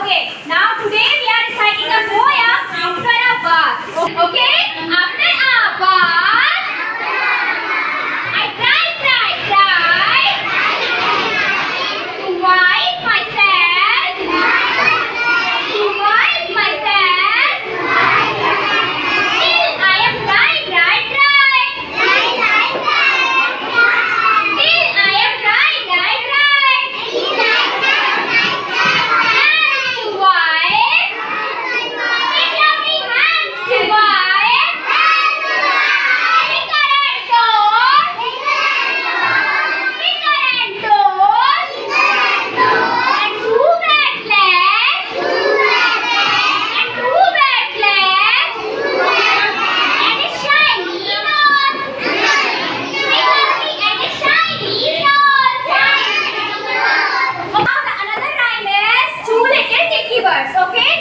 Okay, now today we are reciting a poem after a bath. Okay, after a bath, I try to wipe myself, till I am dry. Till I am dry. Hands to wipe, with lovely hands to wipe, finger and toes, and two wet legs, and a shiny nose, and a shiny nose. Now the another rhyme is two little dicky birds. Okay.